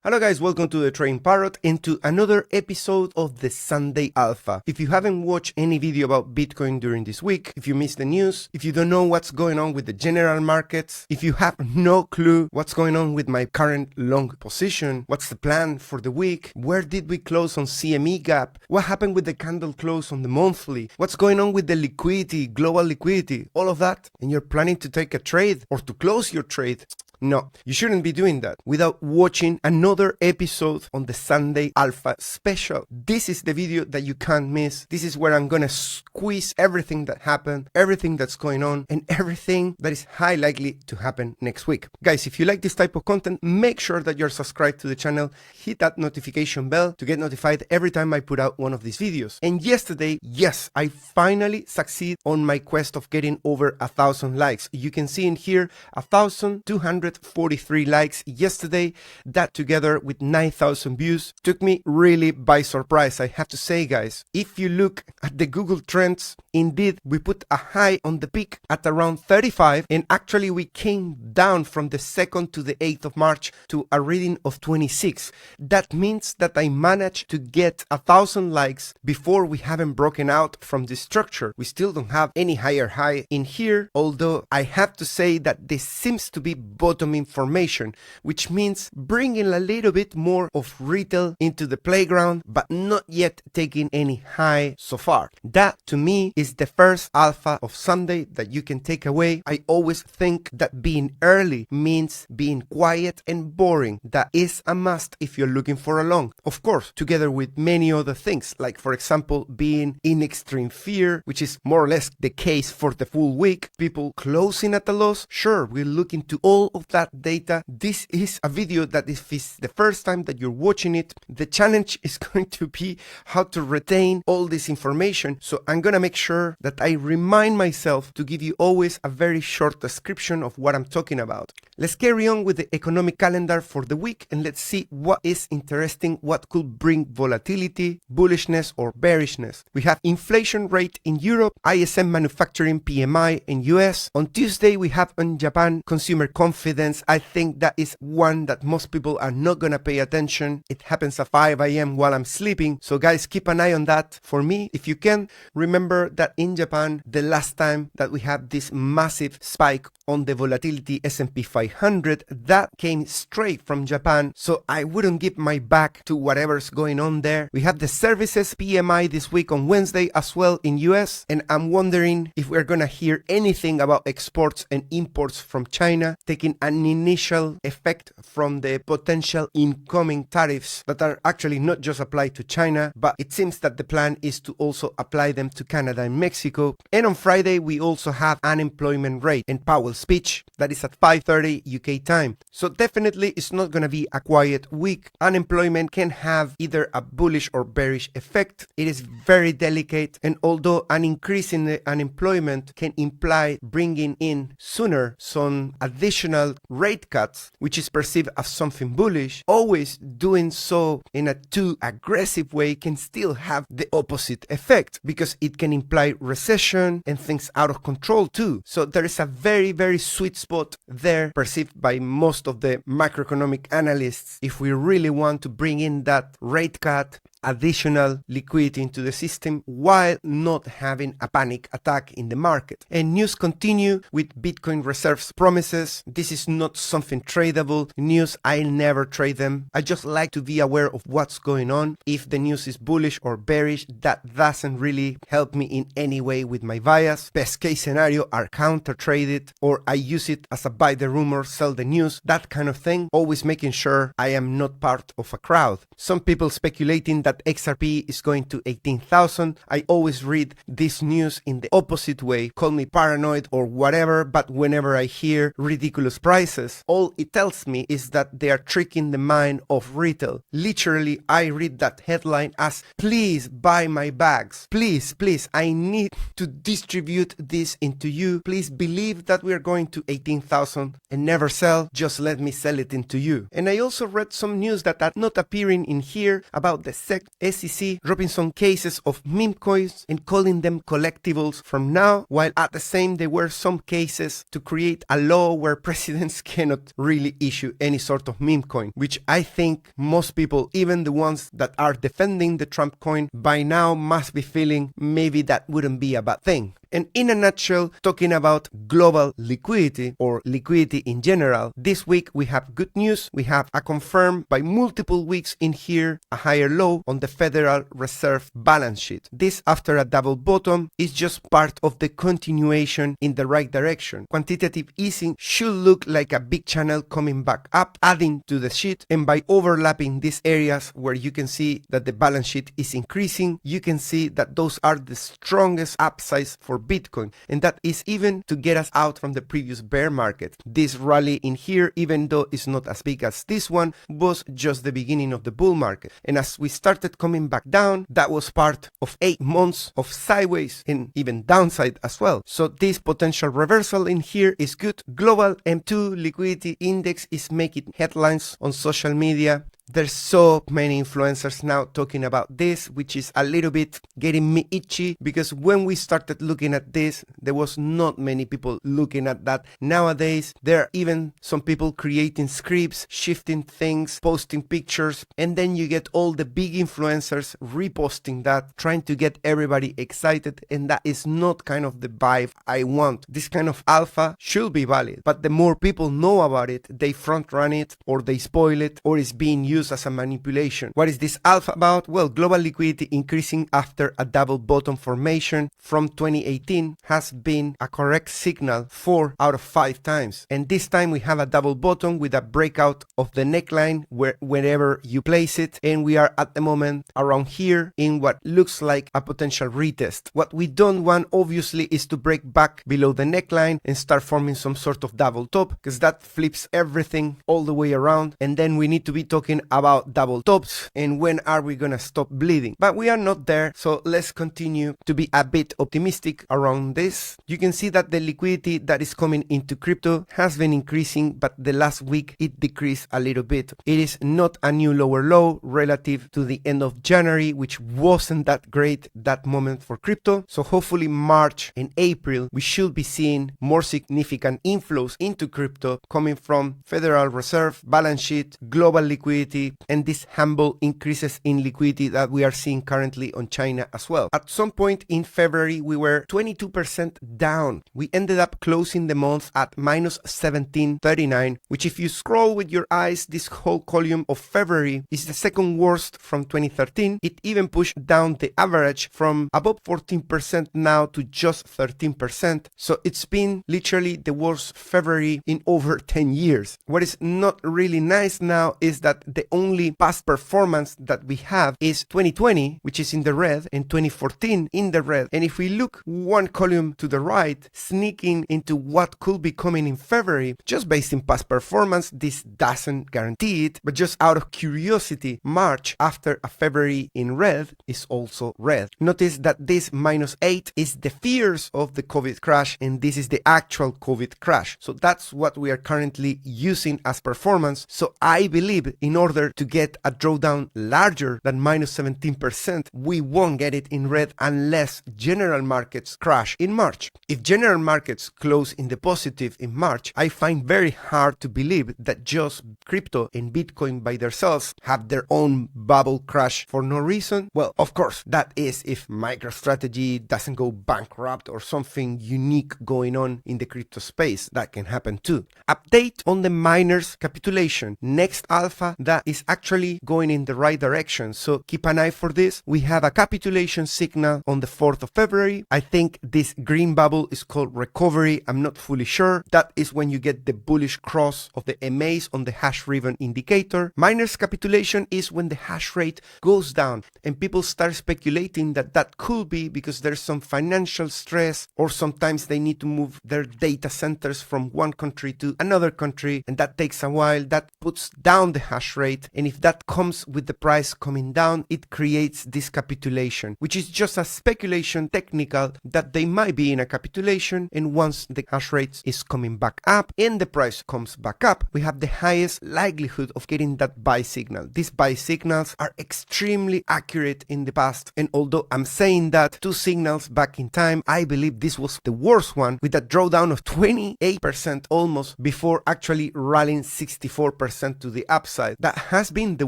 Hello guys, welcome to the Trading Parrot and to another episode of the Sunday Alpha. If you haven't watched any video about Bitcoin during this week, if you missed the news, if you don't know what's going on with the general markets, if you have no clue what's going on with my current long position, what's the plan for the week, where did we close on CME gap, what happened with the candle close on the monthly, what's going on with the liquidity, global liquidity, all of that, and you're planning to take a trade or to close your trade, no, you shouldn't be doing that without watching another episode on the Sunday Alpha special. This is the video that you can't miss. This is where I'm gonna squeeze everything that happened, everything that's going on, and everything that is high likely to happen next week. Guys, if you like this type of content, make sure that you're subscribed to the channel, hit that notification bell to get notified every time I put out one of these videos. And yesterday, yes, I finally succeed on my quest of getting over 1,000 likes. You can see in here 1,243 likes yesterday. That together with 9,000 views took me really by surprise, I have to say, guys. If you look at the Google Trends, indeed we put a high on the peak at around 35, and actually we came down from the 2nd to the 8th of March to a reading of 26. That means that I managed to get 1,000 likes before we haven't broken out from this structure. We still don't have any higher high in here, although I have to say that this seems to be bottom information, which means bringing a little bit more of retail into the playground, but not yet taking any high so far. That to me is the first alpha of Sunday that you can take away. I always think that being early means being quiet and boring. That is a must if you're looking for a long. Of course, together with many other things, like for example, being in extreme fear, which is more or less the case for the full week. People closing at a loss. Sure, we'll look into all of that data. This is a video that if it's the first time that you're watching it, the challenge is going to be how to retain all this information. So I'm gonna make sure that I remind myself to give you always a very short description of what I'm talking about. Let's carry on with the economic calendar for the week and let's see what is interesting, what could bring volatility, bullishness or bearishness. We have inflation rate in Europe, ISM manufacturing PMI in US. On Tuesday we have on Japan consumer confidence. I think that is one that most people are not gonna pay attention. It happens at 5 AM while I'm sleeping. So guys, keep an eye on that. For me, if you can, remember that in Japan, the last time that we had this massive spike on the volatility S&P 500, that came straight from Japan. So I wouldn't give my back to whatever's going on there. We have the services PMI this week on Wednesday as well in US. And I'm wondering if we're gonna hear anything about exports and imports from China taking an initial effect from the potential incoming tariffs that are actually not just applied to China, but it seems that the plan is to also apply them to Canada and Mexico. And on Friday, we also have unemployment rate and Powell's speech that is at 5:30 UK time. So definitely it's not going to be a quiet week. Unemployment can have either a bullish or bearish effect. It is very delicate, and although an increase in the unemployment can imply bringing in sooner some additional rate cuts, which is perceived as something bullish, always doing so in a too aggressive way can still have the opposite effect because it can imply recession and things out of control too. So there is a very sweet spot there perceived by most of the macroeconomic analysts if we really want to bring in that rate cut, additional liquidity into the system while not having a panic attack in the market. And news continue with Bitcoin reserves promises. This is not something tradable. News, I never trade them. I just like to be aware of what's going on. If the news is bullish or bearish, that doesn't really help me in any way with my bias. Best case scenario are counter traded, or I use it as a buy the rumor, sell the news, that kind of thing. Always making sure I am not part of a crowd. Some people speculating that XRP is going to 18,000. I always read this news in the opposite way. Call me paranoid or whatever, but whenever I hear ridiculous prices, all it tells me is that they are tricking the mind of retail. Literally, I read that headline as, please buy my bags. Please, I need to distribute this into you. Please believe that we are going to 18,000 and never sell. Just let me sell it into you. And I also read some news that are not appearing in here about the second fintech, SEC dropping some cases of meme coins and calling them collectibles from now, while at the same there were some cases to create a law where presidents cannot really issue any sort of meme coin, which I think most people, even the ones that are defending the Trump coin, by now must be feeling maybe that wouldn't be a bad thing. And in a nutshell, talking about global liquidity or liquidity in general, this week we have good news. We have a confirmed by multiple weeks in here a higher low on the Federal Reserve balance sheet. This after a double bottom is just part of the continuation in the right direction. Quantitative easing should look like a big channel coming back up, adding to the sheet, and by overlapping these areas where you can see that the balance sheet is increasing, you can see that those are the strongest upsides for Bitcoin, and that is even to get us out from the previous bear market. This rally in here, even though it's not as big as this one, was just the beginning of the bull market, and as we started coming back down, that was part of 8 months of sideways and even downside as well. So this potential reversal in here is good. Global M2 liquidity index is making headlines on social media. There's so many influencers now talking about this, which is a little bit getting me itchy, because when we started looking at this, there was not many people looking at that. Nowadays, there are even some people creating scripts, shifting things, posting pictures, and then you get all the big influencers reposting that, trying to get everybody excited, and that is not kind of the vibe I want. This kind of alpha should be valid, but the more people know about it, they front run it, or they spoil it, or it's being used as a manipulation. What is this alpha about? Well, global liquidity increasing after a double bottom formation from 2018 has been a correct signal 4 out of 5 times. And this time we have a double bottom with a breakout of the neckline wherever you place it. And we are at the moment around here in what looks like a potential retest. What we don't want obviously is to break back below the neckline and start forming some sort of double top, because that flips everything all the way around. And then we need to be talking about double tops and when are we gonna stop bleeding. But we are not there, so let's continue to be a bit optimistic around this. You can see that the liquidity that is coming into crypto has been increasing, but the last week it decreased a little bit. It is not a new lower low relative to the end of January, which wasn't that great that moment for crypto. So hopefully March and April we should be seeing more significant inflows into crypto coming from Federal Reserve balance sheet, global liquidity, and these humble increases in liquidity that we are seeing currently on China as well. At some point in February, we were 22% down. We ended up closing the month at minus 1739, which if you scroll with your eyes, this whole column of February is the second worst from 2013. It even pushed down the average from above 14% now to just 13%. So it's been literally the worst February in over 10 years. What is not really nice now is that the only past performance that we have is 2020, which is in the red, and 2014 in the red. And if we look one column to the right, sneaking into what could be coming in February, just based in past performance, this doesn't guarantee it, but just out of curiosity, March after a February in red is also red. Notice that this -8 is the fears of the COVID crash, and this is the actual COVID crash. So that's what we are currently using as performance. So I believe in order to get a drawdown larger than -17%, we won't get it in red unless general markets crash in March. If general markets close in the positive in March, I find very hard to believe that just crypto and Bitcoin by themselves have their own bubble crash for no reason. Well, of course, that is if MicroStrategy doesn't go bankrupt or something unique going on in the crypto space. That can happen too. Update on the miners capitulation. Next alpha that is actually going in the right direction, so keep an eye for this. We have a capitulation signal on the 4th of February. I think this green bubble is called recovery. I'm not fully sure. That is when you get the bullish cross of the MAs on the hash ribbon indicator. Miners capitulation is when the hash rate goes down and people start speculating that that could be because there's some financial stress, or sometimes they need to move their data centers from one country to another country, and that takes a while. That puts down the hash rate rate, and if that comes with the price coming down, it creates this capitulation, which is just a speculation technical that they might be in a capitulation, and once the hash rate is coming back up and the price comes back up, we have the highest likelihood of getting that buy signal. These buy signals are extremely accurate in the past, and although I'm saying that 2 signals back in time, I believe this was the worst one with a drawdown of 28% almost before actually rallying 64% to the upside. That has been the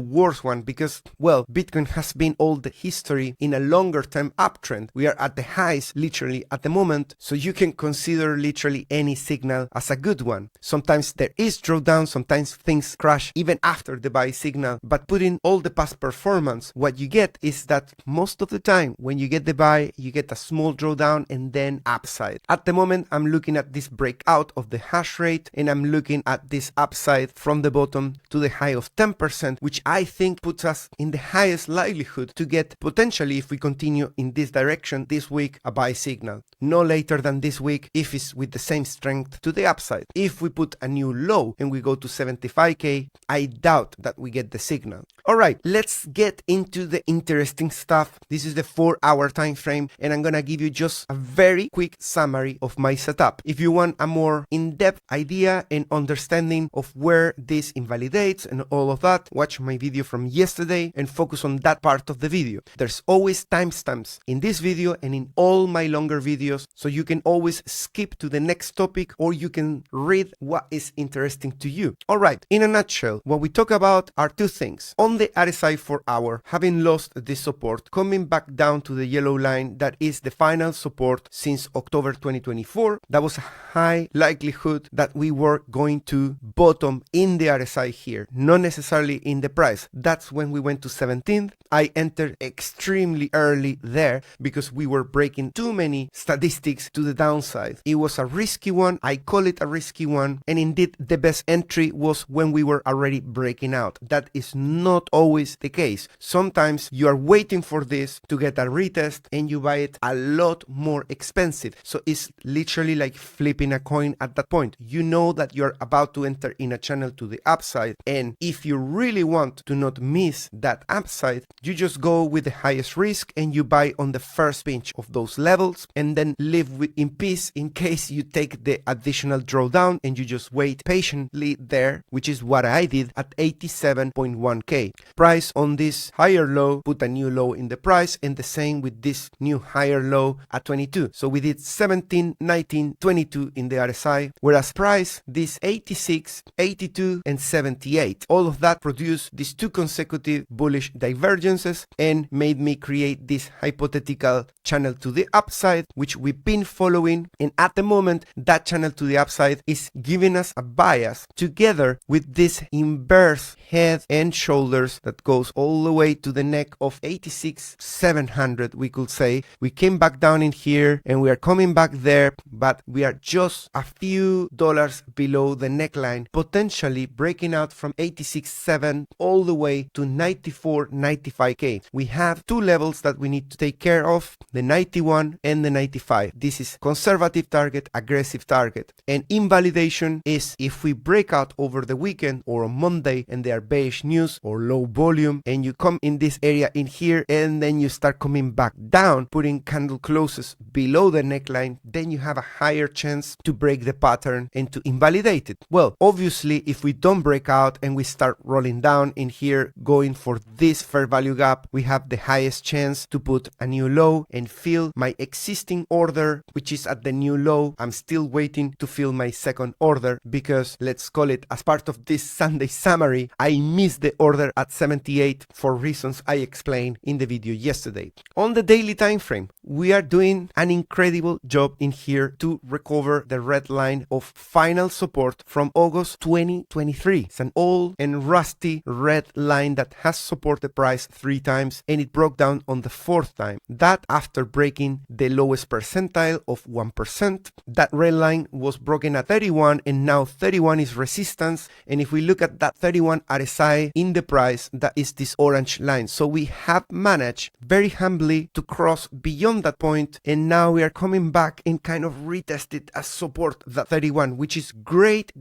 worst one because, well, Bitcoin has been all the history in a longer term uptrend. We are at the highs literally at the moment, so you can consider literally any signal as a good one. Sometimes there is drawdown, sometimes things crash even after the buy signal, but putting all the past performance, what you get is that most of the time when you get the buy, you get a small drawdown and then upside. At the moment, I'm looking at this breakout of the hash rate, and I'm looking at this upside from the bottom to the high of 10%, which I think puts us in the highest likelihood to get potentially, if we continue in this direction this week, a buy signal. No later than this week if it's with the same strength to the upside. If we put a new low and we go to 75k, I doubt that we get the signal. Alright, let's get into the interesting stuff. This is the 4-hour time frame, and I'm gonna give you just a very quick summary of my setup. If you want a more in-depth idea and understanding of where this invalidates and all of that, watch my video from yesterday and focus on that part of the video. There's always timestamps in this video and in all my longer videos, so you can always skip to the next topic or you can read what is interesting to you. Alright, in a nutshell, what we talk about are 2 things. On the RSI 4-hour, having lost this support, coming back down to the yellow line that is the final support since October 2024, that was a high likelihood that we were going to bottom in the RSI here, not necessarily in the price. That's when we went to 17th. I entered extremely early there because we were breaking too many statistics to the downside. It was a risky one, I call it a risky one, and indeed the best entry was when we were already breaking out. That is not always the case. Sometimes you are waiting for this to get a retest and you buy it a lot more expensive. So it's literally like flipping a coin at that point. You know that you're about to enter in a channel to the upside, and if you really want to not miss that upside, you just go with the highest risk and you buy on the first pinch of those levels and then live in peace in case you take the additional drawdown, and you just wait patiently there, which is what I did at 87.1k. Price on this higher low, put a new low in the price, and the same with this new higher low at 22. So we did 17, 19, 22 in the RSI, whereas price this 86, 82 and 78. All of that produced these 2 consecutive bullish divergences and made me create this hypothetical channel to the upside, which we've been following, and at the moment that channel to the upside is giving us a bias together with this inverse head and shoulders that goes all the way to the neck of 86,700, we could say. We came back down in here and we are coming back there, but we are just a few dollars below the neckline, potentially breaking out from 86.7 all the way to 94, 95k. We have 2 levels that we need to take care of, the 91 and the 95. This is conservative target, aggressive target, and invalidation is if we break out over the weekend or on Monday and there are bearish news or low volume and you come in this area in here and then you start coming back down, putting candle closes below the neckline, then you have a higher chance to break the pattern and to invalidate it. Well, obviously if we don't break out and we start rolling down in here going for this fair value gap, we have the highest chance to put a new low and fill my existing order, which is at the new low. I'm still waiting to fill my second order because, let's call it, as part of this Sunday summary, I missed the order at 78 for reasons I explained in the video yesterday. On the daily time frame, we are doing an incredible job in here to recover the red line of final support from August 2023. It's an old and rusty red line that has supported the price 3 times and it broke down on the 4th time. That after breaking the lowest percentile of 1%. That red line was broken at 31 and now 31 is resistance. And if we look at that 31 RSI in the price, that is this orange line. So we have managed very humbly to cross beyond that point, and now we are coming back and kind of retested as support that 31, which is great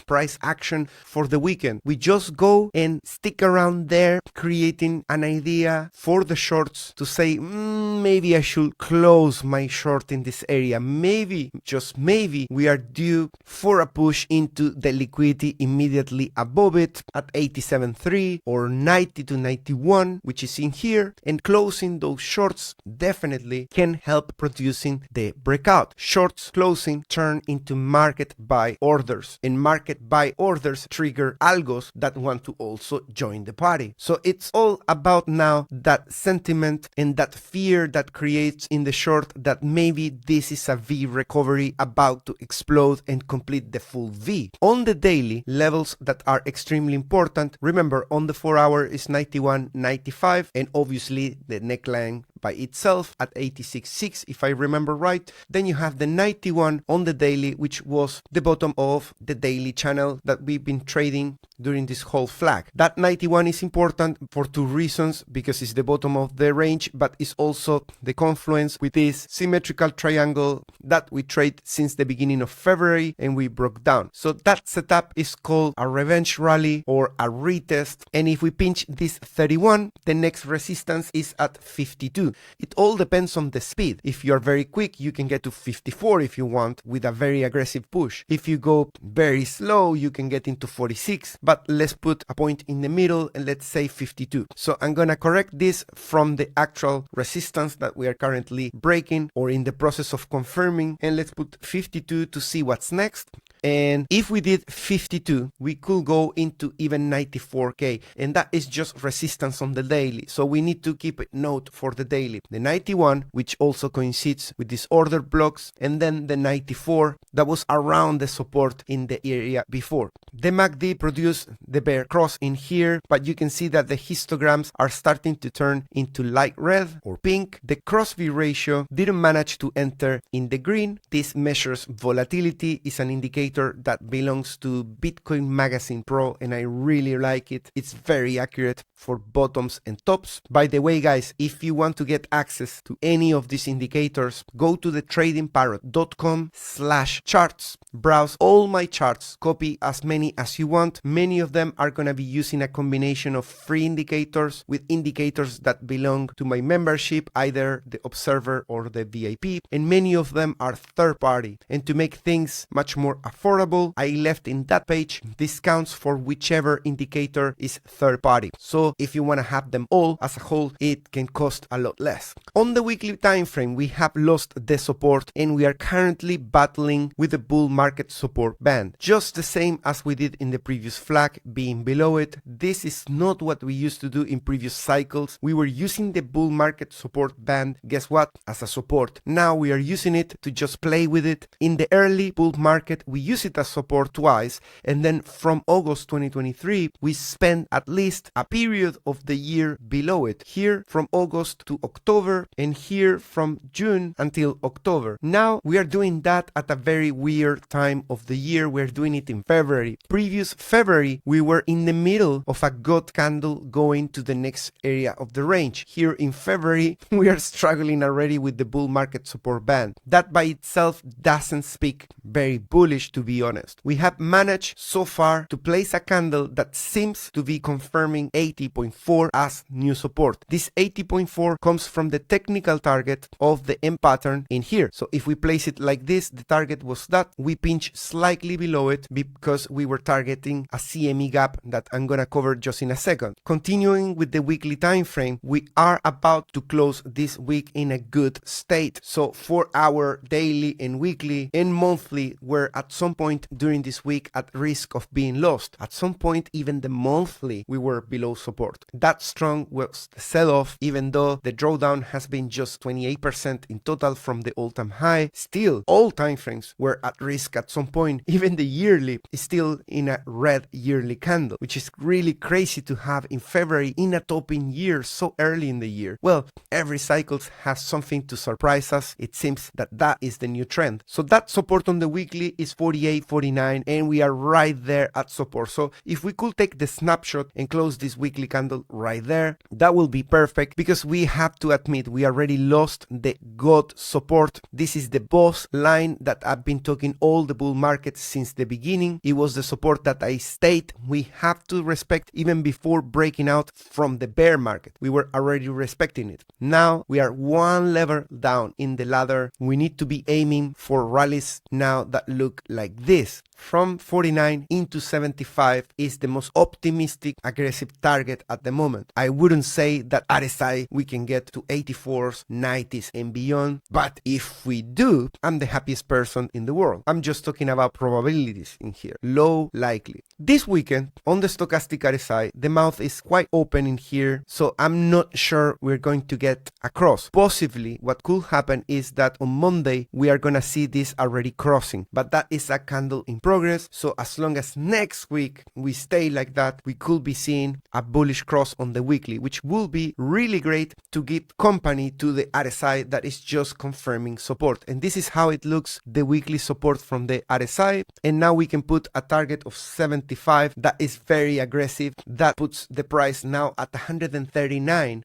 price action for the weekend. We just go and stick around there, creating an idea for the shorts to say, maybe I should close my short in this area. Maybe, just maybe, we are due for a push into the liquidity immediately above it at 87.3 or 90 to 91, which is in here, and closing those shorts definitely can help producing the breakout. Shorts closing turn into market buy orders, and market buy orders trigger algos that want to also join the party. So it's all about now that sentiment and that fear that creates in the short that maybe this is a V recovery about to explode and complete the full V. On the daily, levels that are extremely important, remember on the 4 hour is 91.95, and obviously the neckline by itself at 86.6 if I remember right. Then you have the 91 on the daily, which was the bottom of the daily channel that we've been trading during this whole flag. That 91 is important for 2 reasons, because it's the bottom of the range, but it's also the confluence with this symmetrical triangle that we trade since the beginning of February and we broke down. So that setup is called a revenge rally or a retest, and if we pinch this 31, the next resistance is at 52. It all depends on the speed. If you are very quick, you can get to 54 if you want with a very aggressive push. If you go very slow, you can get into 46, but let's put a point in the middle and let's say 52. So I'm gonna correct this from the actual resistance that we are currently breaking or in the process of confirming, and let's put 52 to see what's next. And if we did 52, we could go into even 94k, and that is just resistance on the daily. So we need to keep a note for the daily. The 91, which also coincides with these order blocks, and then the 94 that was around the support in the area before. The MACD produced the bear cross in here, but you can see that the histograms are starting to turn into light red or pink. The cross-V ratio didn't manage to enter in the green. This measures volatility, is an indicator that belongs to Bitcoin Magazine Pro, and I really like it. It's very accurate for bottoms and tops. By the way, guys, if you want to get access to any of these indicators, go to the tradingparrot.com/charts. Browse all my charts, copy as many as you want. Many of them are going to be using a combination of free indicators with indicators that belong to my membership, either the Observer or the VIP, and many of them are third party. And to make things much more affordable, I left in that page discounts for whichever indicator is third party. So if you want to have them all as a whole, it can cost a lot less. On the weekly time frame, we have lost the support and we are currently battling with the bull market support band, just the same as we did in the previous flag, being below it. This is not what we used to do in previous cycles. We were using the bull market support band, guess what, as a support. Now we are using it to just play with it. In the early bull market, we used it as support twice, and then from August 2023, we spent at least a period of the year below it. Here from August to October, and here from June until October. Now we are doing that at a very weird time of the year. We're doing it in February. Previous February, we were in the middle of a God candle going to the next area of the range. Here in February, we are struggling already with the bull market support band. That by itself doesn't speak very bullish, to be honest. We have managed so far to place a candle that seems to be confirming 80.4 as new support. This 80.4 comes from the technical target of the M pattern in here. So if we place it like this, the target was that. We pinch slightly below it because we were targeting a CME gap that I'm gonna cover just in a second. Continuing with the weekly time frame, we are about to close this week in a good state. So for our daily and weekly and monthly, where at some some point during this week at risk of being lost. At some point, even the monthly, we were below support. That strong was the sell-off, even though the drawdown has been just 28% in total from the all-time high. Still, all time frames were at risk at some point. Even the yearly is still in a red yearly candle, which is really crazy to have in February in a topping year so early in the year. Well, every cycle has something to surprise us. It seems that that is the new trend. So that support on the weekly is 48.49 and we are right there at support. So if we could take the snapshot and close this weekly candle right there, that will be perfect, because we have to admit we already lost the God support. This is the boss line that I've been talking all the bull market since the beginning. It was the support that I state we have to respect even before breaking out from the bear market. We were already respecting it. Now we are one level down in the ladder. We need to be aiming for rallies now that look like this. From 49 into 75 is the most optimistic, aggressive target at the moment. I wouldn't say that RSI we can get to 84s, 90s and beyond, but if we do, I'm the happiest person in the world. I'm just talking about probabilities in here. Low, likely. This weekend, on the stochastic RSI, the mouth is quite open in here, so I'm not sure we're going to get across. Possibly, what could happen is that on Monday, we are gonna see this already crossing, but that is a candle in progress, so as long as next week we stay like that, we could be seeing a bullish cross on the weekly, which will be really great to give company to the RSI that is just confirming support. And this is how it looks, the weekly support from the RSI, and now we can put a target of 75. That is very aggressive. That puts the price now at 139.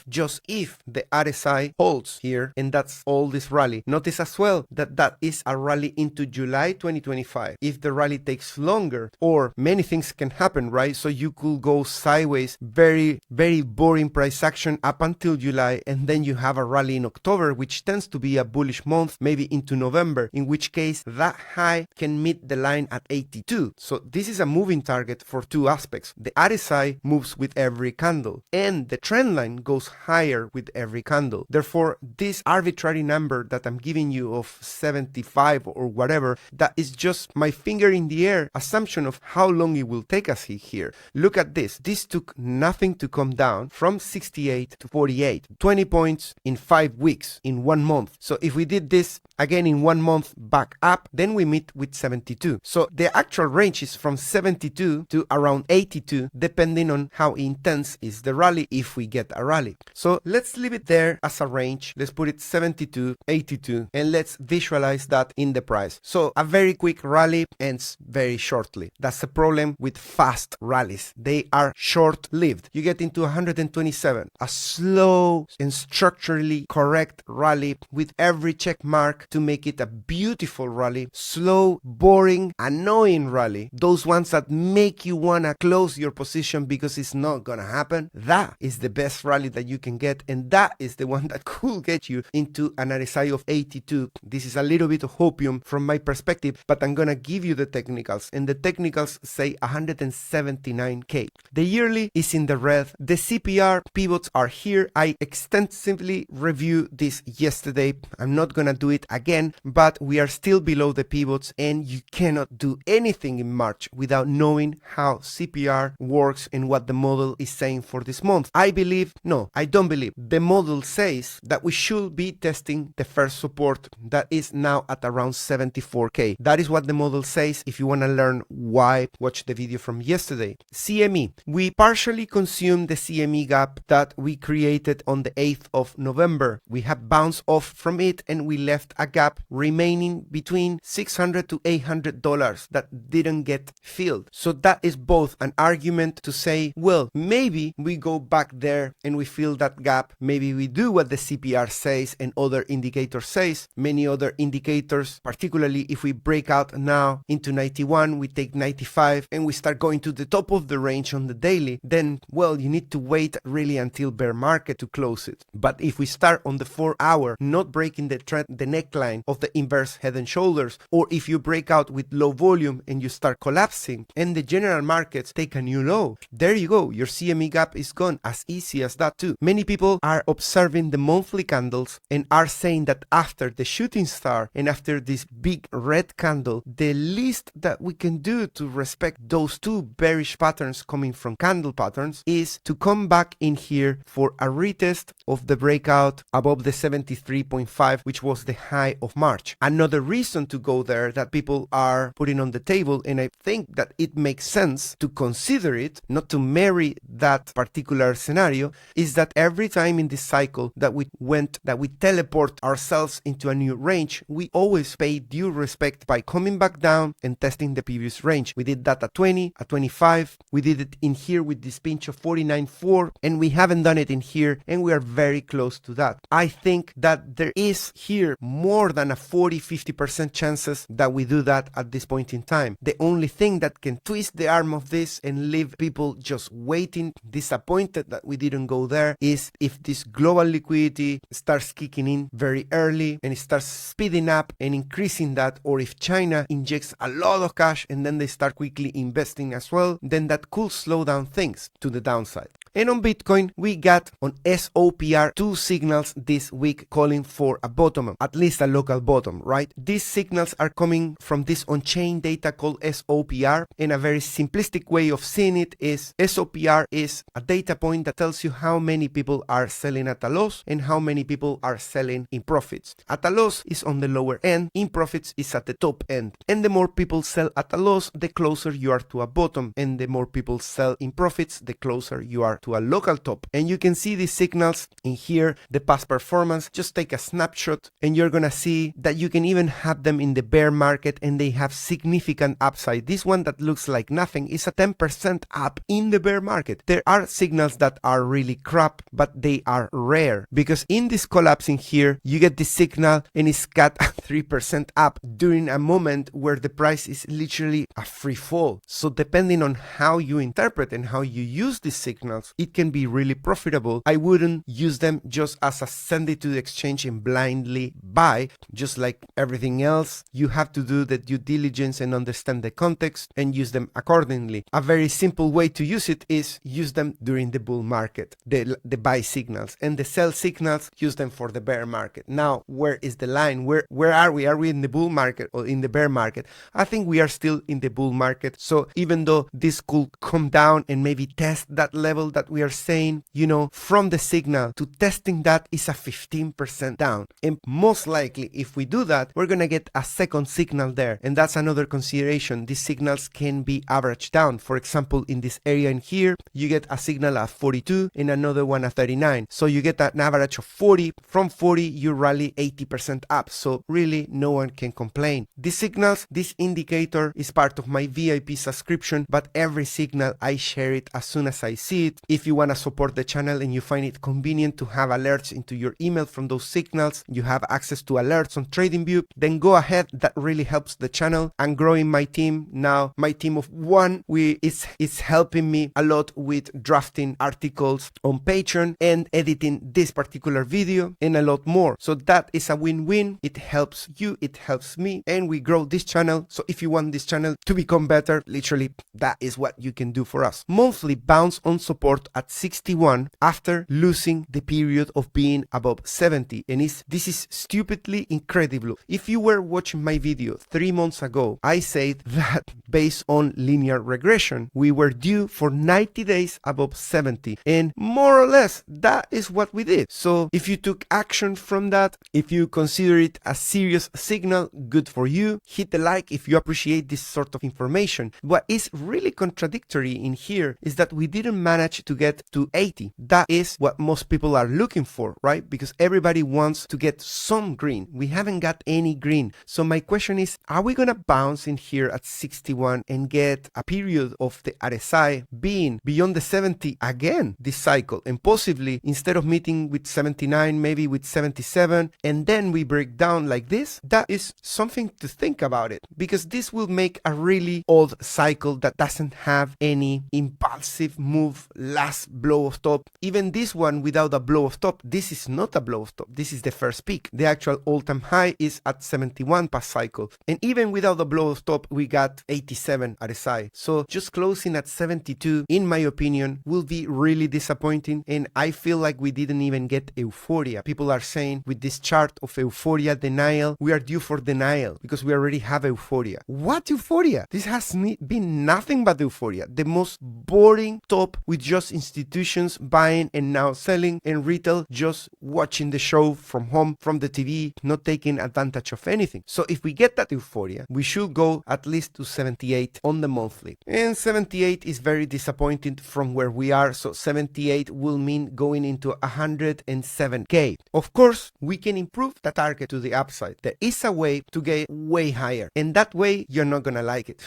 Just if the RSI holds here, and that's all this rally. Notice as well that that is a rally into July 2025. If the rally takes longer, or many things can happen, right? So you could go sideways, very boring price action up until July, and then you have a rally in October, which tends to be a bullish month, maybe into November, in which case that high can meet the line at 82. So this is a moving target for two aspects. The RSI moves with every candle, and the trend line goes higher with every candle. Therefore, this arbitrary number that I'm giving you of 75 or whatever, that is just my finger in the air assumption of how long it will take us here. Look at this. This took nothing to come down from 68 to 48. 20 points in 5 weeks, in 1 month. So if we did this again in 1 month back up, then we meet with 72. So the actual range is from 72 to around 82, depending on how intense is the rally, if we get a rally. So let's leave it there as a range. Let's put it 72, 82, and let's visualize that in the price. So a very quick rally ends very shortly. That's the problem with fast rallies. They are short-lived. You get into 127, a slow and structurally correct rally with every check mark to make it a beautiful rally. Slow, boring, annoying rally. Those ones that make you wanna close your position because it's not gonna happen. That is the best rally that you can get, and that is the one that could get you into an RSI of 82. This is a little bit of hopium from my perspective, but I'm gonna give you the technicals, and the technicals say 179k. The yearly is in the red. The CPR pivots are here. I extensively reviewed this yesterday. I'm not gonna do it again, but we are still below the pivots, and you cannot do anything in March without knowing how CPR works and what the model is saying for this month. I don't believe. The model says that we should be testing the first support that is now at around 74k. That is what the model says. If you want to learn why, watch the video from yesterday. CME. We partially consumed the CME gap that we created on the 8th of November. We have bounced off from it, and we left a gap remaining between $600 to $800 that didn't get filled. So that is both an argument to say, well, maybe we go back there and we fill that gap. Maybe we do what the CPR says and other indicators says. Many other indicators, particularly if we break out now into 91, we take 95 and we start going to the top of the range on the daily, then, well, you need to wait really until bear market to close it. But if we start on the 4 hour, not breaking the trend, the neckline of the inverse head and shoulders, or if you break out with low volume and you start collapsing and the general markets take a new low, there you go. Your CME gap is gone. As easy as that too. Many people are observing the monthly candles and are saying that after the shooting star and after this big red candle, the least that we can do to respect those two bearish patterns coming from candle patterns is to come back in here for a retest of the breakout above the 73.5, which was the high of March. Another reason to go there that people are putting on the table, and I think that it makes sense to consider it, not to marry that particular scenario, is that every time in this cycle that we teleport ourselves into a new range, we always pay due respect by coming back down and testing the previous range. We did that at 20, at 25, we did it in here with this pinch of 49.4, and we haven't done it in here, and we are very close to that. I think that there is here more than a 40-50% chances that we do that at this point in time. The only thing that can twist the arm of this and leave people just waiting, disappointed that we didn't go there, is if this global liquidity starts kicking in very early and it starts speeding up and increasing that, or if China injects a lot of cash and then they start quickly investing as well, then that could slow down things to the downside. And on Bitcoin, we got on SOPR 2 signals this week calling for a bottom, at least a local bottom, right? These signals are coming from this on-chain data called SOPR, and a very simplistic way of seeing it is SOPR is a data point that tells you how many people are selling at a loss and how many people are selling in profits. At a loss is on the lower end, in profits is at the top end. And the more people sell at a loss, the closer you are to a bottom, and the more people sell in profits, the closer you are to a local top. And you can see these signals in here, the past performance. Just take a snapshot and you're gonna see that you can even have them in the bear market and they have significant upside. This one that looks like nothing is a 10% up in the bear market. There are signals that are really crap, but they are rare, because in this collapse in here, you get this signal and it's got a 3% up during a moment where the price is literally a free fall. So depending on how you interpret and how you use these signals, it can be really profitable. I wouldn't use them just as a send it to the exchange and blindly buy. Just like everything else, you have to do the due diligence and understand the context and use them accordingly. A very simple way to use it is use them during the bull market, the buy signals, and the sell signals, use them for the bear market. Now, where is the line? Where are we? Are we in the bull market or in the bear market? I think we are still in the bull market. So even though this could come down and maybe test that level that we are saying, you know, from the signal to testing that is a 15% down. And most likely, if we do that, we're gonna get a second signal there. And that's another consideration. These signals can be averaged down. For example, in this area in here, you get a signal at 42 and another one at 39. So you get an average of 40. From 40, you rally 80% up. So really, no one can complain. These signals, this indicator is part of my VIP subscription, but every signal I share it as soon as I see it. If you want to support the channel and you find it convenient to have alerts into your email from those signals, you have access to alerts on TradingView, then go ahead. That really helps the channel. I'm growing my team now. My team of one, it's helping me a lot with drafting articles on Patreon and editing this particular video and a lot more. So that is a win-win. It helps you, it helps me, and we grow this channel. So if you want this channel to become better, literally that is what you can do for us. Monthly bounce on support at 61 after losing the period of being above 70, and this is stupidly incredible. If you were watching my video 3 months ago, I said that based on linear regression, we were due for 90 days above 70, and more or less that is what we did. So if you took action from that, if you consider it a serious signal, good for you. Hit the like if you appreciate this sort of information. What is really contradictory in here is that we didn't manage to get to 80. That is what most people are looking for, right? Because everybody wants to get some green. We haven't got any green. So my question is, are we gonna bounce in here at 61 and get a period of the RSI being beyond the 70 again this cycle, and possibly instead of meeting with 79, maybe with 77, and then we break down like this? That is something to think about it, because this will make a really old cycle that doesn't have any impulsive move, last blow of top. Even this one without a blow of top, this is not a blow of top. This is the first peak. The actual all-time high is at 71 past cycle. And even without the blow of top, we got 87 RSI. So just closing at 72, in my opinion, will be really disappointing. And I feel like we didn't even get Euphoria. People are saying with this chart of Euphoria denial, we are due for denial. denial because we already have Euphoria. What Euphoria? This has been nothing but Euphoria. The most boring top with just institutions buying and now selling and retail just watching the show from home, from the TV, not taking advantage of anything. So if we get that Euphoria, we should go at least to 78 on the monthly. And 78 is very disappointing from where we are. So 78 will mean going into 107K. Of course, we can improve the target to the upside. There is a way to get way higher. And that way, you're not going to like it.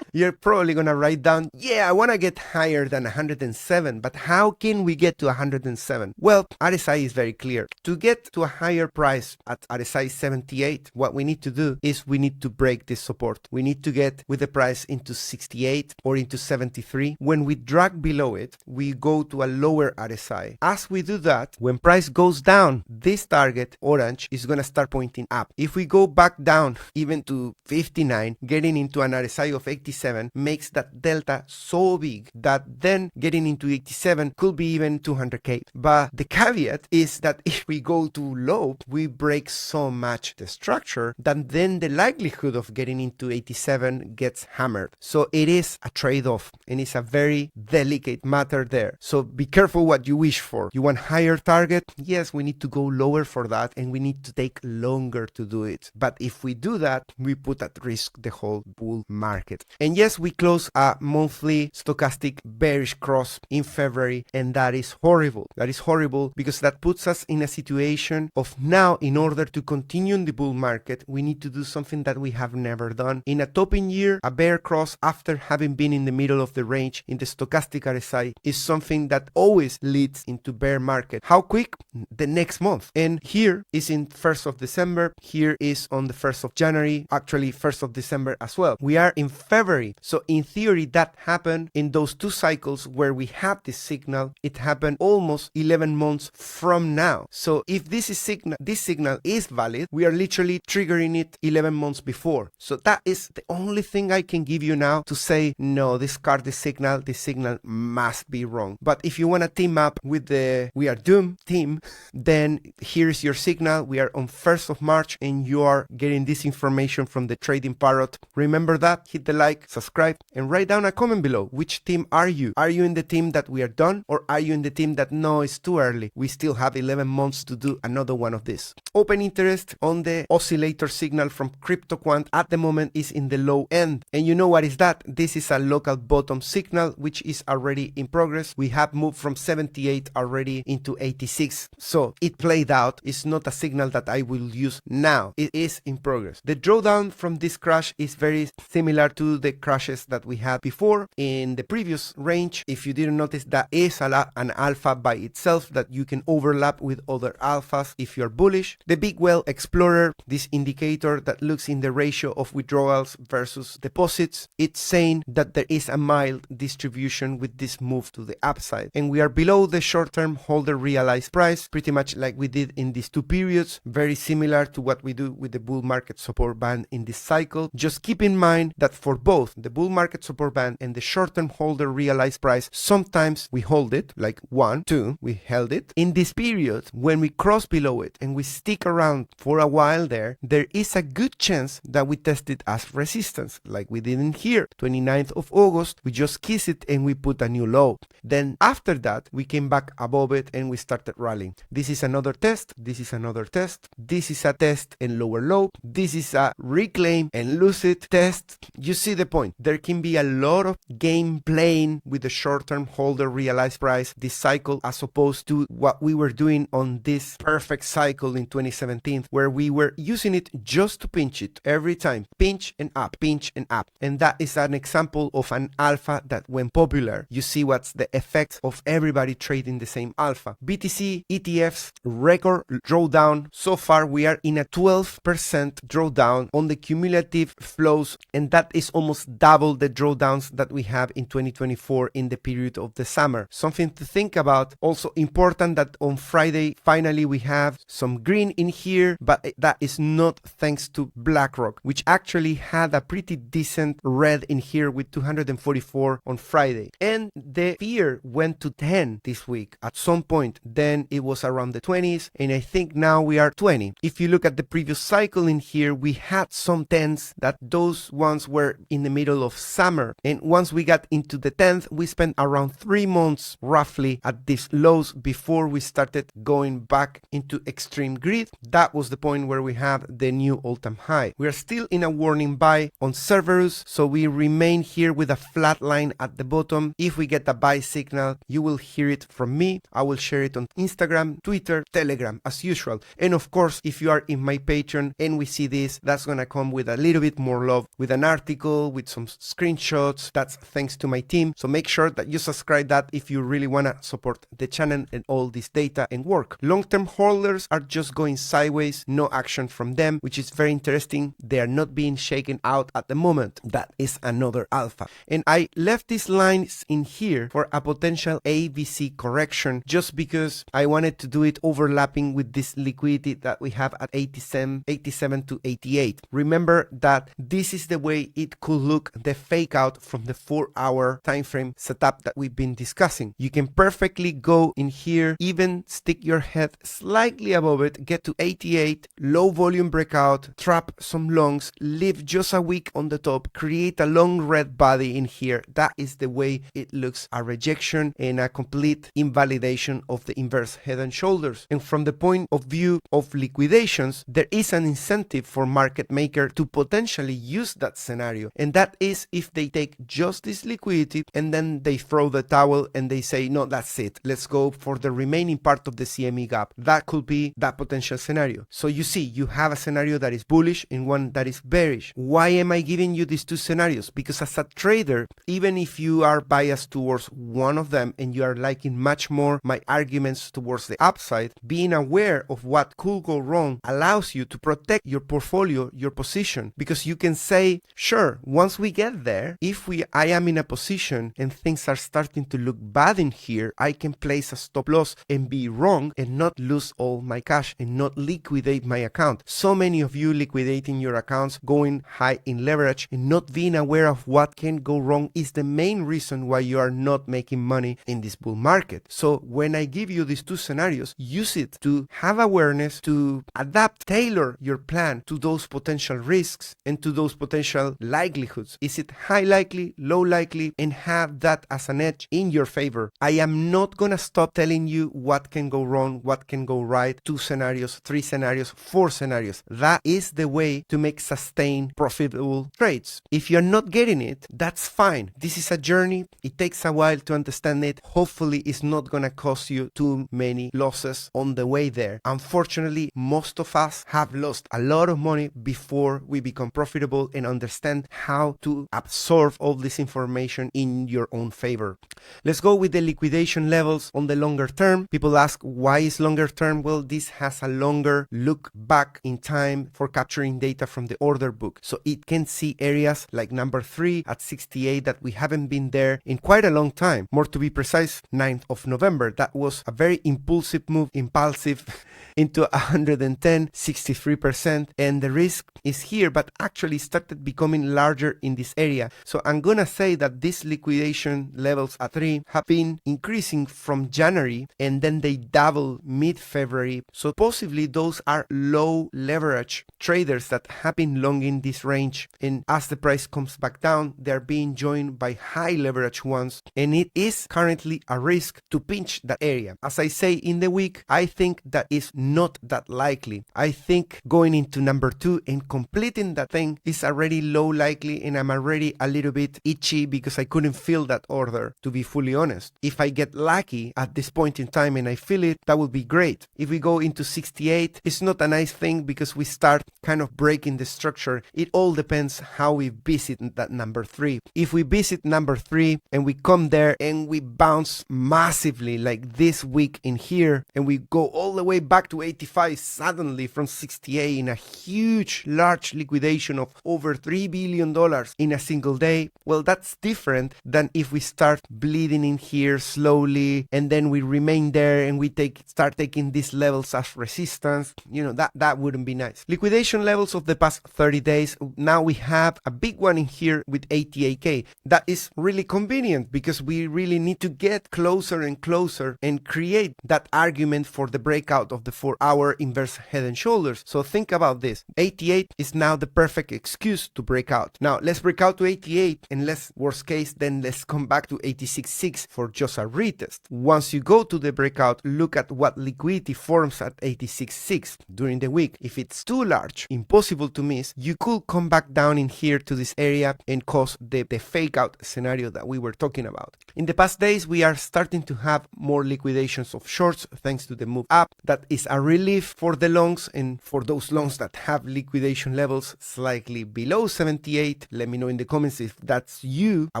You're probably going to write down, yeah, I want to get higher than 107, but how can we get to 107? Well, RSI is very clear. To get to a higher price at RSI 78, what we need to do is we need to break this support. We need to get with the price into 68 or into 73. When we drag below it, we go to a lower RSI. As we do that, when price goes down, this target, orange, is going to start pointing up. If we go back down even to 59, getting into an RSI of 87 makes that delta so big that then getting into 87 could be even 200K. But the caveat is that if we go too low, we break so much the structure that then the likelihood of getting into 87 gets hammered. So it is a trade-off and it's a very delicate matter there. So be careful what you wish for. You want higher target? Yes, we need to go lower for that and we need to take longer to do it. But if we do that, we put at risk the whole bull market. And yes, we close a monthly stochastic bearish cross in February, and that is horrible. That is horrible because that puts us in a situation of now, in order to continue in the bull market, we need to do something that we have never done. In a topping year, a bear cross after having been in the middle of the range in the stochastic RSI is something that always leads into bear market. How quick? The next month. And here is in 1st of December. Here is on the 1st of January, actually 1st of December as well. We are in February. So in theory, that happened in those two cycles where we have this signal. It happened almost 11 months from now. So if this signal is valid, we are literally triggering it 11 months before. So that is the only thing I can give you now to say, no, discard this signal must be wrong. But if you want to team up with the We Are Doomed team, then here's your signal. We are on 1st of March and you are getting this information from the Trading Parrot. Remember that, hit the like, subscribe, and write down a comment below. Which team are you? Are you in the team that we are done, or are you in the team that no, it's too early? We still have 11 months to do another one of this. Open interest on the oscillator signal from CryptoQuant at the moment is in the low end. And you know what is that? This is a local bottom signal, which is already in progress. We have moved from 78 already into 86. So it played out. It's not a signal that I will use now. It is in progress. The drawdown from this crash is very similar to the crashes that we had before in the previous range. If you didn't notice, that is an alpha by itself that you can overlap with other alphas if you're bullish. The Big Well Explorer, this indicator that looks in the ratio of withdrawals versus deposits, it's saying that there is a mild distribution with this move to the upside. And we are below the short-term holder realized price, pretty much like we did in these two periods, very similar to what we do with the bull market support band in this cycle. Just keep in mind that for both the bull market support band and the short-term holder realized price, sometimes we hold it, like 1, 2, we held it. In this period, when we cross below it and we stick around for a while there is a good chance that we test it as resistance, like we did in here. 29th of August, we just kiss it and we put a new low. Then after that, we came back above it and we started rallying. This is another test. This is another test. This is a test and lower low. This is a reclaim and lose it test. You see the point. There can be a lot of game playing with the short-term holder realized price this cycle, as opposed to what we were doing on this perfect cycle in 2017, where we were using it just to pinch it every time. Pinch and up, pinch and up. And that is an example of an alpha that went popular. You see what's the effect of everybody trading the same alpha. BTC ETFs record drawdown. So far we are in a 12% drawdown on the cumulative flows, and that is almost double the drawdowns that we have in 2024 in the period of the summer. Something to think about. Also important that on Friday finally we have some green in here, but that is not thanks to BlackRock, which actually had a pretty decent red in here with 244 on Friday. And the fear went to 10 this week at some point. Then it was around the 20s, and I think now we are 20. If you look at the previous cycle in here, here, we had some 10s that those ones were in the middle of summer. And once we got into the 10th, we spent around 3 months roughly at these lows before we started going back into extreme greed. That was the point where we have the new all-time high. We are still in a warning buy on Cerberus, so we remain here with a flat line at the bottom. If we get a buy signal, you will hear it from me. I will share it on Instagram, Twitter, Telegram as usual. And of course, if you are in my Patreon and we see this, that's gonna come with a little bit more love, with an article, with some screenshots. That's thanks to my team. So make sure that you subscribe that if you really wanna support the channel and all this data and work. Long-term holders are just going sideways, no action from them, which is very interesting. They are not being shaken out at the moment. That is another alpha. And I left these lines in here for a potential ABC correction just because I wanted to do it overlapping with this liquidity that we have at 87 to 88. Remember that this is the way it could look, the fake out from the 4-hour time frame setup that we've been discussing. You can perfectly go in here, even stick your head slightly above it, get to 88, low volume breakout, trap some longs, leave just a wick on the top, create a long red body in here. That is the way it looks, a rejection and a complete invalidation of the inverse head and shoulders. And from the point of view of liquidations, there is an incentive for market maker to potentially use that scenario. And that is if they take just this liquidity and then they throw the towel and they say, no, that's it. Let's go for the remaining part of the CME gap. That could be that potential scenario. So you see, you have a scenario that is bullish and one that is bearish. Why am I giving you these two scenarios? Because as a trader, even if you are biased towards one of them and you are liking much more my arguments towards the upside, being aware of what could go wrong allows you to protect your portfolio, your position, because you can say, sure, once we get there, if I am in a position and things are starting to look bad in here, I can place a stop loss and be wrong and not lose all my cash and not liquidate my account. So many of you liquidating your accounts, going high in leverage and not being aware of what can go wrong is the main reason why you are not making money in this bull market. So when I give you these two scenarios, use it to have awareness, to adapt, tailor your plan to those potential risks and to those potential likelihoods. Is it high likely, low likely, and have that as an edge in your favor. I am not gonna stop telling you what can go wrong, what can go right, 2 scenarios, 3 scenarios, 4 scenarios. That is the way to make sustained profitable trades. If you're not getting it, that's fine. This is a journey. It takes a while to understand it. Hopefully it's not gonna cost you too many losses on the way there. Unfortunately, most of us have lost a lot of money before we become profitable and understand how to absorb all this information in your own favor. Let's go with the liquidation levels on the longer term. People ask, why is longer term? Well, this has a longer look back in time for capturing data from the order book. So it can see areas like number 3 at 68 that we haven't been there in quite a long time. More to be precise, 9th of November. That was a very impulsive move, impulsive into 110, 63%. And the risk is here, but actually started becoming larger in this area. So I'm gonna say that these liquidation levels at 3 have been increasing from January and then they double mid-February. So possibly those are low leverage traders that have been long in this range. And as the price comes back down, they're being joined by high leverage ones. And it is currently a risk to pinch that area. As I say in the week, I think that is not that likely. I think going into number 2 and completing that thing is already low likely, and I'm already a little bit itchy because I couldn't feel that order, to be fully honest. If I get lucky at this point in time and I feel it, that would be great. If we go into 68, it's not a nice thing because we start kind of breaking the structure. It all depends how we visit that number 3. If we visit number 3 and we come there and we bounce massively like this week in here and we go all the way back to 85 suddenly from 68 in a huge large liquidation of over $3 billion in a single day, well, that's different than if we start bleeding in here slowly and then we remain there and we start taking these levels as resistance. You know, that wouldn't be nice. Liquidation levels of the past 30 days. Now we have a big one in here with 88k. That is really convenient because we really need to get closer and closer and create that argument for the breakout of the 4-hour inverse head and shoulders. So think about this. this. 88 is now the perfect excuse to break out. Now let's break out to 88 and worst case, then let's come back to 86.6 for just a retest. Once you go to the breakout, look at what liquidity forms at 86.6 during the week. If it's too large, impossible to miss, you could come back down in here to this area and cause the fake out scenario that we were talking about. In the past days, we are starting to have more liquidations of shorts thanks to the move up. That is a relief for the longs, and for those longs that have liquidation levels slightly below 78, let me know in the comments if that's you. I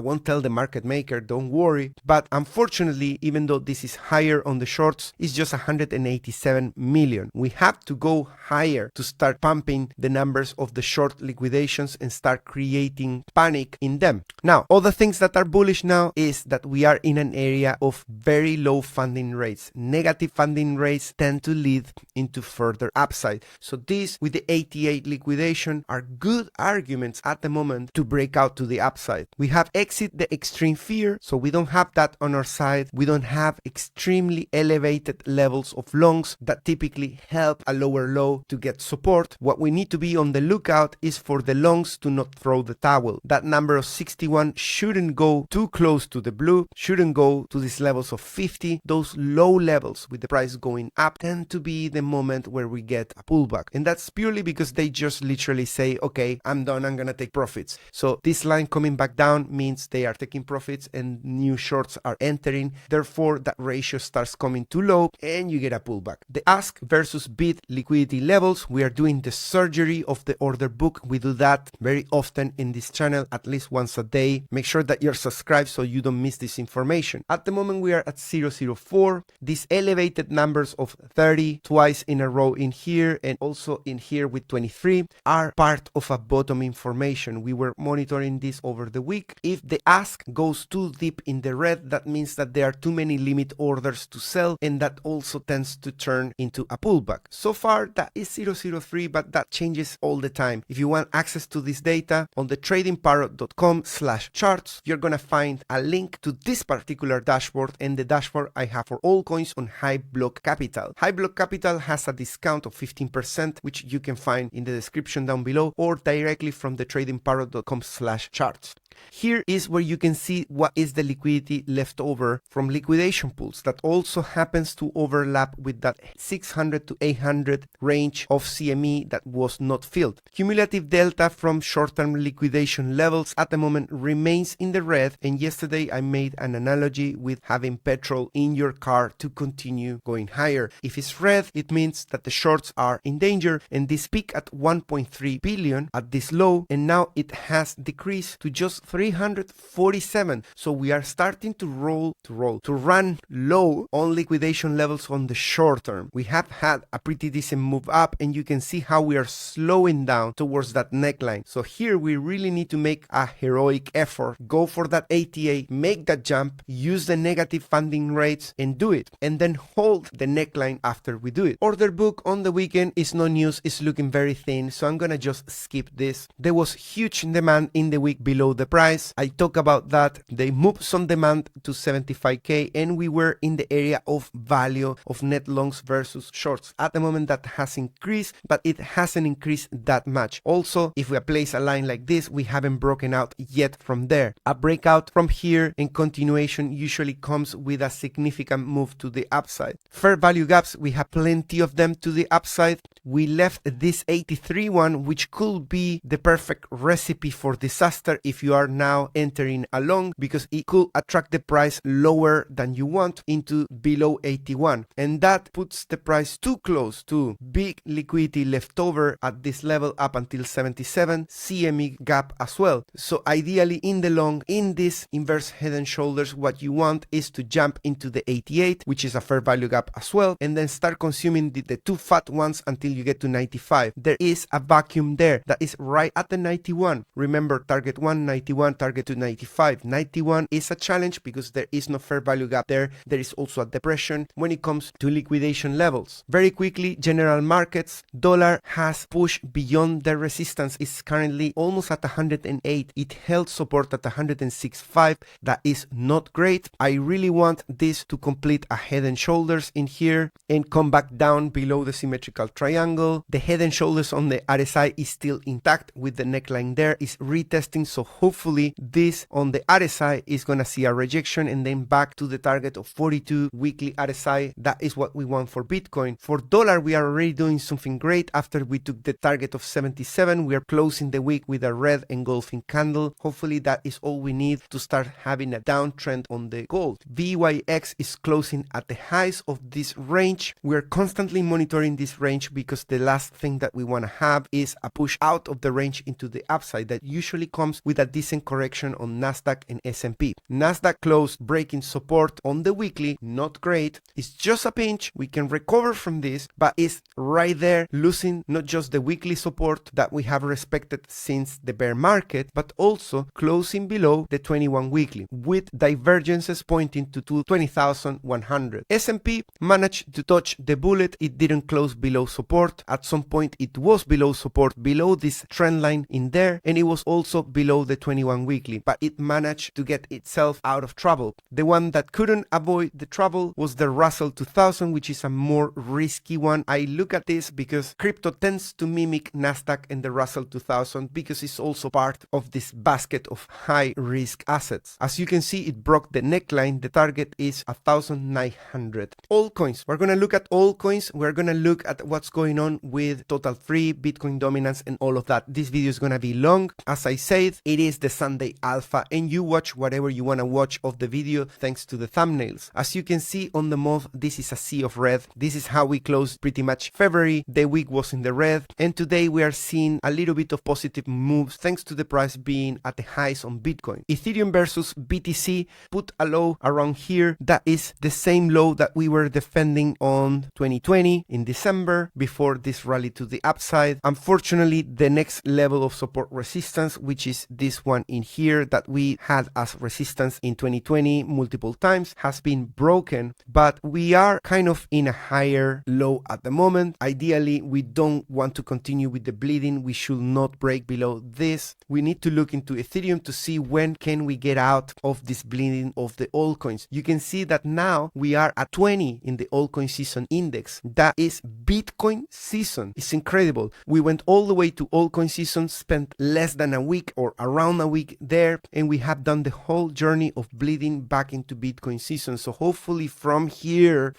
won't tell the market maker, don't worry. But unfortunately, even though this is higher on the shorts, it's just 187 million. We have to go higher to start pumping the numbers of the short liquidations and start creating panic in them. Now, all the things that are bullish now is that we are in an area of very low funding rates. Negative funding rates tend to lead into further upside. So this with the 88 liquidation are good arguments at the moment to break out to the upside. We have exit the extreme fear, so we don't have that on our side. We don't have extremely elevated levels of longs that typically help a lower low to get support. What we need to be on the lookout is for the longs to not throw the towel. That number of 61 shouldn't go too close to the blue, shouldn't go to these levels of 50. Those low levels with the price going up tend to be the moment where we get a pullback, and that's purely because they just literally say, okay, I'm done, I'm gonna take profits. So this line coming back down means they are taking profits and new shorts are entering. Therefore, that ratio starts coming too low and you get a pullback. The ask versus bid liquidity levels, we are doing the surgery of the order book. We do that very often in this channel, at least once a day. Make sure that you're subscribed so you don't miss this information. At the moment, we are at 0.04. These elevated numbers of 30 twice in a row in here and also in here with 23 are part of a bottom information. We were monitoring this over the week. If the ask goes too deep in the red, that means that there are too many limit orders to sell, and that also tends to turn into a pullback. So far, that is 0.03, but that changes all the time. If you want access to this data, on the tradingparrot.com/charts, you're gonna find a link to this particular dashboard, and the dashboard I have for all coins on High Block Capital. High Block Capital has a discount of 15%, which you can find in the description down below or directly from the tradingparrot.com/charts. Here is where you can see what is the liquidity left over from liquidation pools. That also happens to overlap with that 600 to 800 range of CME that was not filled. Cumulative delta from short-term liquidation levels at the moment remains in the red, and yesterday I made an analogy with having petrol in your car to continue going higher. If it's red, it means that the shorts are in danger, and this peak at 1.3 billion at this low, and now it has decreased to just 347. So we are starting to run low on liquidation levels on the short term. We have had a pretty decent move up, and you can see how we are slowing down towards that neckline. So here we really need to make a heroic effort, go for that 88, make that jump, use the negative funding rates and do it, and then hold the neckline after we do it. Order book on the weekend is no news, it's looking very thin, so I'm gonna just skip this. There was huge demand in the week below the price. I talk about that. They moved some demand to 75k, and we were in the area of value of net longs versus shorts. At the moment, that has increased, but it hasn't increased that much. Also, if we place a line like this, we haven't broken out yet from there. A breakout from here and continuation usually comes with a significant move to the upside. Fair value gaps, we have plenty of them to the upside. We left this 83 one, which could be the perfect recipe for disaster if you are now entering a long, because it could attract the price lower than you want into below 81, and that puts the price too close to big liquidity left over at this level up until 77, CME gap as well. So ideally in the long, in this inverse head and shoulders, what you want is to jump into the 88, which is a fair value gap as well, and then start consuming the two fat ones until you get to 95. There is a vacuum there that is right at the 91. Remember, target 1, 91, target to 95. 91 is a challenge because there is no fair value gap there. There is also a depression when it comes to liquidation levels. Very quickly, general markets, dollar has pushed beyond the resistance. It's currently almost at 108. It held support at 106.5. That is not great. I really want this to complete a head and shoulders in here and come back down below the symmetrical triangle. The head head and shoulders on the RSI is still intact with the neckline there, is retesting. So hopefully this on the RSI is gonna see a rejection and then back to the target of 42 weekly RSI. That is what we want for Bitcoin. For dollar, we are already doing something great. After we took the target of 77, we are closing the week with a red engulfing candle. Hopefully that is all we need to start having a downtrend on the gold. VYX is closing at the highs of this range. We're constantly monitoring this range because the last thing that we want to have is a push out of the range into the upside that usually comes with a decent correction on Nasdaq and S&P. Nasdaq closed breaking support on the weekly, not great. It's just a pinch. We can recover from this, but it's right there, losing not just the weekly support that we have respected since the bear market, but also closing below the 21 weekly with divergences pointing to 20,100. S&P managed to touch the bullet. It didn't close below support. At some point it was below support, below this trend line in there, and it was also below the 21 weekly, but it managed to get itself out of trouble. The one that couldn't avoid the trouble was the Russell 2000, which is a more risky one. I look at this because crypto tends to mimic Nasdaq and the Russell 2000 because it's also part of this basket of high risk assets. As you can see, it broke the neckline. The target is 1,900. Altcoins. We're going to look at altcoins. We're going to look at what's going on with total free, Bitcoin dominance, and all of that. This video is going to be long. As I said, it is the Sunday alpha, and you watch whatever you want to watch of the video thanks to the thumbnails. As you can see on the month, this is a sea of red. This is how we closed pretty much February. The week was in the red, and today we are seeing a little bit of positive moves thanks to the price being at the highs on Bitcoin. Ethereum versus BTC put a low around here. That is the same low that we were defending on 2020 in December before this rally to the upside. Unfortunately, the next level of support resistance, which is this one in here that we had as resistance in 2020 multiple times, has been broken, but we are kind of in a higher low at the moment. Ideally, we don't want to continue with the bleeding. We should not break below this. We need to look into Ethereum to see when can we get out of this bleeding of the altcoins. You can see that now we are at 20 in the altcoin season index. That is Bitcoin season. It's incredible. We went all the way to altcoin season, spent less than a week or around a week there, and we have done the whole journey of bleeding back into Bitcoin season. So hopefully from here,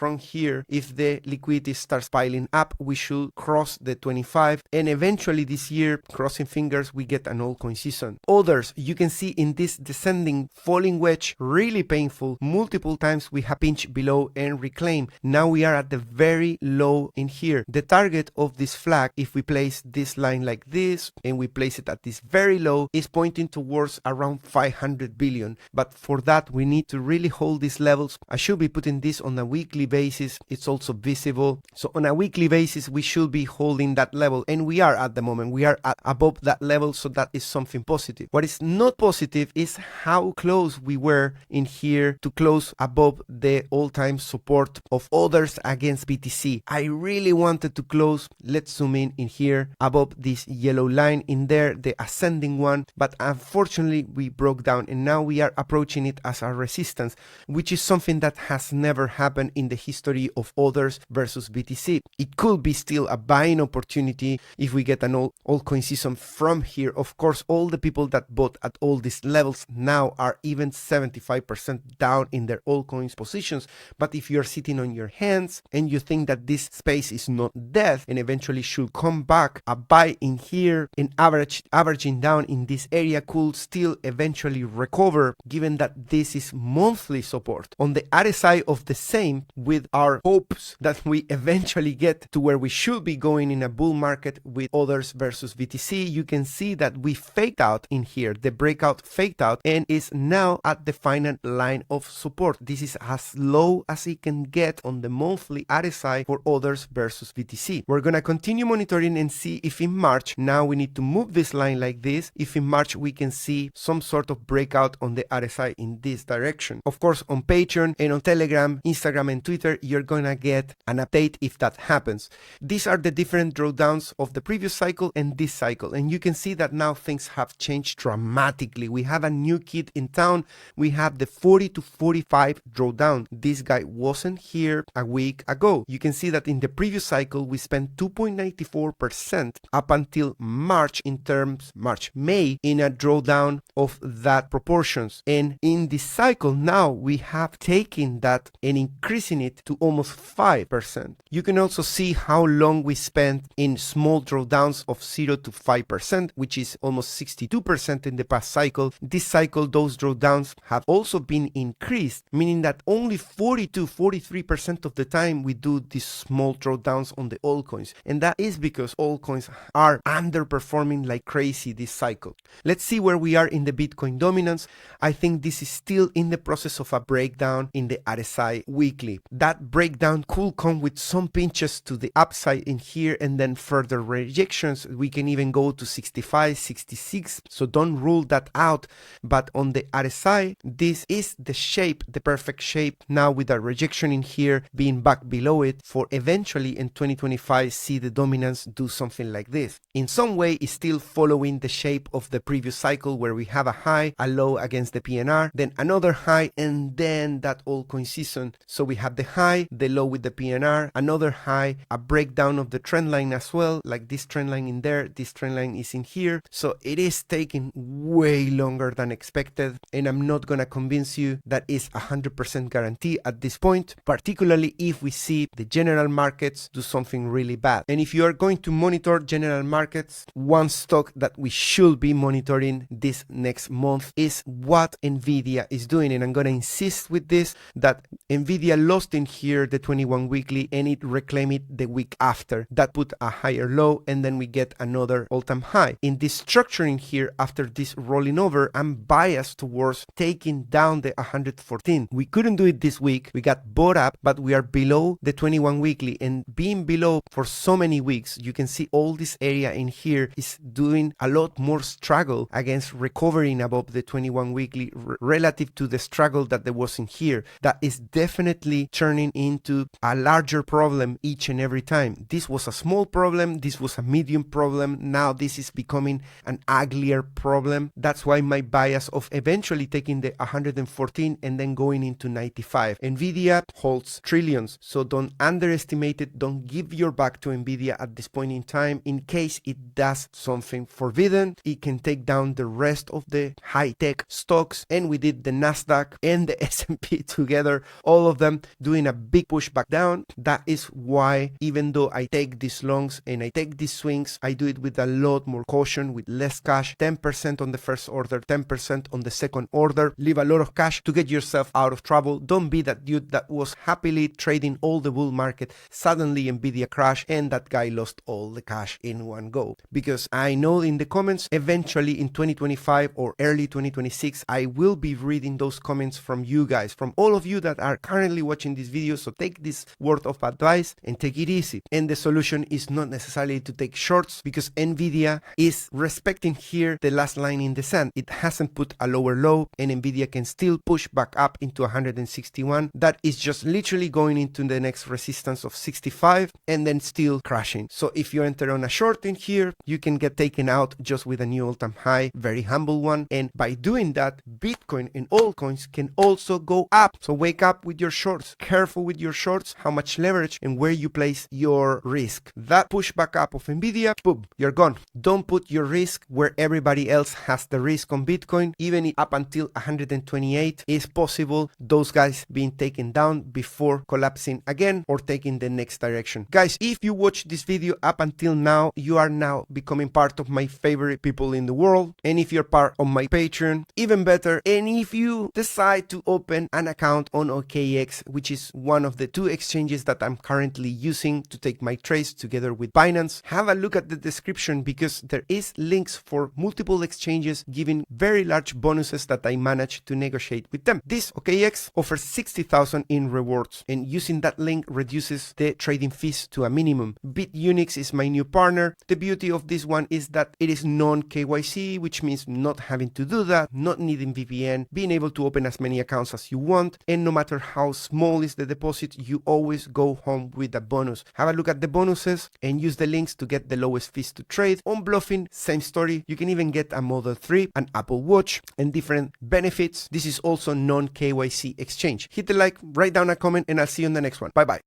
if the liquidity starts piling up, we should cross the 25, and eventually this year, crossing fingers, we get an altcoin season. Others, you can see in this descending falling wedge, really painful. Multiple times we have pinched below and reclaimed. Now we are at the very low in here. The target of this flag, if we place this line like this and we place it at this very low, is pointing towards around 500 billion. But for that, we need to really hold these levels. I should be putting this on a weekly basis. It's also visible. So on a weekly basis, we should be holding that level, and we are at the moment. We are at above that level, so that is something positive. What is not positive is how close we were in here to close above the all-time support of others against BTC. I really wanted to close, let's zoom in here, above this yellow line in there, the ascending one, but unfortunately we broke down, and now we are approaching it as a resistance, which is something that has never happened in the history of others versus BTC. It could be still a buying opportunity if we get an altcoin season from here. Of course, all the people that bought at all these levels now are even 75% down in their altcoins positions. But if you're sitting on your hands and you think that this space is not dead and eventually should come back, a buy in here and averaging down in this area could still eventually recover, given that this is monthly support. On the RSI of the same, with our hopes that we eventually get to where we should be going in a bull market with others versus BTC, you can see that we faked out in here. The breakout faked out and is now at the final line of support. This is as low as it can get on the monthly RSI for others versus BTC. We're gonna continue monitoring and see if in March, now we need to move this line like this, if in March we can see some sort of breakout on the RSI in this direction. Of course, on Patreon and on Telegram, Instagram and Twitter, you're gonna get an update if that happens. These are the different drawdowns of the previous cycle and this cycle, and you can see that now things have changed dramatically. We have a new kid in town. We have the 40 to 45 drawdown. This guy wasn't here a week ago. You can see that in the previous cycle we spent 2.5 2.94% up until May in a drawdown of that proportions. And in this cycle now we have taken that and increasing it to almost 5%. You can also see how long we spent in small drawdowns of 0 to 5%, which is almost 62% in the past cycle. This cycle, those drawdowns have also been increased, meaning that only 43% of the time we do these small drawdowns on the altcoins. And that is because altcoins are underperforming like crazy this cycle. Let's see where we are in the Bitcoin dominance. I think this is still in the process of a breakdown in the RSI weekly. That breakdown could come with some pinches to the upside in here and then further rejections. We can even go to 65, 66. So don't rule that out. But on the RSI, this is the shape, the perfect shape now with a rejection in here being back below it for eventually in 2025 see the dominance do something like this. In some way it's still following the shape of the previous cycle where we have a high, a low against the PNR, then another high, and then that altcoin season. So we have the high, the low with the PNR, another high, a breakdown of the trend line as well, like this trend line in there, this trend line is in here. So it is taking way longer than expected, and I'm not gonna convince you that is 100% guarantee at this point, particularly if we see the general markets do something really bad. And if you are going to monitor general markets, one stock that we should be monitoring this next month is what Nvidia is doing. And I'm gonna insist with this, that Nvidia lost in here the 21 weekly and it reclaimed it the week after. That put a higher low and then we get another all-time high. In this structuring here, after this rolling over, I'm biased towards taking down the 114. We couldn't do it this week. We got bought up, but we are below the 21 weekly, and being below for so many weeks, you can see all this area in here is doing a lot more struggle against recovering above the 21 weekly relative to the struggle that there was in here. That is definitely turning into a larger problem each and every time. This was a small problem, this was a medium problem, now this is becoming an uglier problem. That's why my bias of eventually taking the 114 and then going into 95. Nvidia holds trillions, so don't underestimate it. Don't give your back to Nvidia at this point in time. In case it does something forbidden, it can take down the rest of the high-tech stocks, and we did the Nasdaq and the S&P together, all of them doing a big push back down. That is why even though I take these longs and I take these swings, I do it with a lot more caution, with less cash, 10% on the first order, 10% on the second order. Leave a lot of cash to get yourself out of trouble. Don't be that dude that was happily trading all the bull market, suddenly Nvidia crashed and that guy lost all the cash in one go. Because I know in the comments, eventually in 2025 or early 2026, I will be reading those comments from you guys, from all of you that are currently watching this video. So take this word of advice and take it easy. And the solution is not necessarily to take shorts, because Nvidia is respecting here the last line in the sand. It hasn't put a lower low, and Nvidia can still push back up into 161. That is just literally going into the next resistance of 65 and then still crashing. So if you enter on a short in here, you can get taken out just with a new all-time high, very humble one. And by doing that, Bitcoin and altcoins can also go up. So wake up with your shorts, careful with your shorts, how much leverage and where you place your risk. That push back up of Nvidia, boom, you're gone. Don't put your risk where everybody else has the risk on Bitcoin. Even up until 128 is possible, those guys being taken down before collapsing again or taking the next direction. Guys, if you watch this video up until now, you are now becoming part of my favorite people in the world. And if you're part of my Patreon, even better. And if you decide to open an account on OKX, which is one of the two exchanges that I'm currently using to take my trades together with Binance, have a look at the description, because there is links for multiple exchanges giving very large bonuses that I managed to negotiate with them. This OKX offers 60,000 in rewards, and using that link reduces the trading fees to a minimum. BitUnix is my new partner. The beauty of this one is that it is non-KYC, which means not having to do that, not needing VPN, being able to open as many accounts as you want, and no matter how small is the deposit, you always go home with a bonus. Have a look at the bonuses and use the links to get the lowest fees to trade. On Bluffing, same story. You can even get a Model 3, an Apple Watch, and different benefits. This is also non-KYC exchange. Hit the like, write down a comment, and I'll see you in the next one. Bye bye.